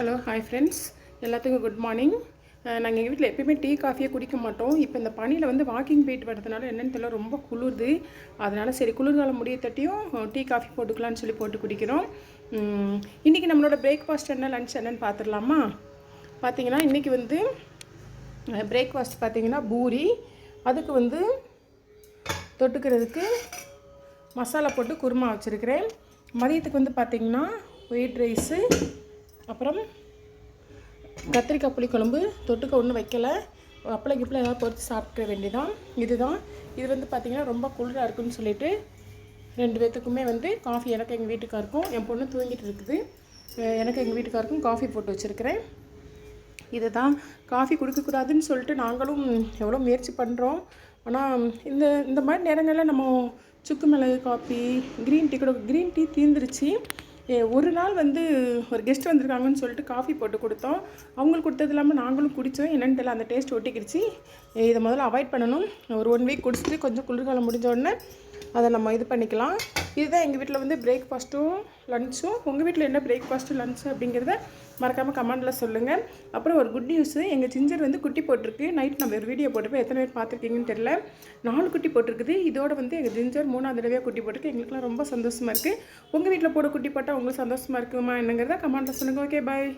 Hello hi friends, எல்லாத்துக்கும் good morning. நாங்கள் எங்கள் வீட்டில் எப்பயுமே டீ காஃபியே குடிக்க மாட்டோம். இப்போ இந்த பனியில் வந்து வாக்கிங் போயிட்டு வரதுனால என்னென்னு தெரியல, ரொம்ப குளிருது. அதனால் சரி குளிர்காலம் முடிய தட்டியும் டீ காஃபி போட்டுக்கலான்னு சொல்லி போட்டு குடிக்கிறோம். இன்றைக்கி நம்மளோட பிரேக்ஃபாஸ்ட் என்ன, லன்ச் என்னென்னு பார்த்துடலாமா? பார்த்திங்கன்னா இன்றைக்கி வந்து பிரேக்ஃபாஸ்ட் பார்த்திங்கன்னா பூரி. அதுக்கு வந்து தொட்டுக்கிறதுக்கு மசாலா போட்டு குருமா வச்சுருக்கிறேன். மதியத்துக்கு வந்து பார்த்திங்கன்னா ஒயிட் ரைஸு, அப்புறம் கத்திரிக்காய் புளிக்குழம்பு. தொட்டுக்க ஒன்றும் வைக்கலை. அப்பளம் கிப்பளம் ஏதாவது பொறுத்து சாப்பிட்ற வேண்டியதான். இது வந்து பார்த்திங்கன்னா ரொம்ப குளிராக இருக்குன்னு சொல்லிட்டு 2 பேர்த்துக்குமே வந்து காஃபி, எனக்கு எங்கள் வீட்டுக்காருக்கும், என் பொண்ணு தூங்கிட்டு இருக்குது, எனக்கு எங்கள் வீட்டுக்காருக்கும் காஃபி போட்டு வச்சுருக்கிறேன். இதுதான் காஃபி குடிக்கக்கூடாதுன்னு சொல்லிட்டு நாங்களும் எவ்வளோ முயற்சி பண்ணுறோம். ஆனால் இந்த மாதிரி நேரங்களில் நம்ம சுக்கு மிளகு காஃபி, க்ரீன் டீ தீர்ந்துருச்சு. ஒரு நாள் வந்து ஒரு கெஸ்ட் வந்திருக்காங்கன்னு சொல்லிட்டு காஃபி போட்டு கொடுத்தோம். அவங்களுக்கு கொடுத்தது இல்லாமல் நாங்களும் குடித்தோம். என்னென்னு தெரியல, அந்த டேஸ்ட் ஒட்டிக்கிடுச்சு. இதை முதல்ல அவாய்ட் பண்ணணும். ஒரு 1 வீக் குடிச்சிட்டு கொஞ்சம் குளிர்காலம் முடிஞ்ச உடனே அதை நம்ம இது பண்ணிக்கலாம். இதுதான் எங்கள் வீட்டில் வந்து பிரேக்ஃபாஸ்ட்டும் லன்ச்சும். உங்கள் வீட்டில் என்ன பிரேக்ஃபாஸ்ட்டு லன்ச்சு அப்படிங்கிறத மறக்காமல் கமெண்டில் சொல்லுங்கள். அப்புறம் ஒரு குட் நியூஸு, எங்கள் ஜிஞ்சர் வந்து குட்டி போட்டிருக்கு. நைட் நம்ம ஒரு வீடியோ போட்டுருப்போம், எத்தனை பேர் பார்த்துருக்கீங்கன்னு தெரியல. 4 குட்டி போட்டிருக்குது. இதோட வந்து எங்கள் ஜிஞ்சர் 3ஆவது தடவையாக குட்டி போட்டிருக்கு. எங்களுக்குலாம் ரொம்ப சந்தோஷமாக இருக்குது. உங்கள் வீட்டில் போட குட்டி போட்டால் உங்களுக்கு சந்தோஷமாக இருக்குமா என்னங்கிறத கமெண்டில் சொல்லுங்கள். ஓகே, பாய்.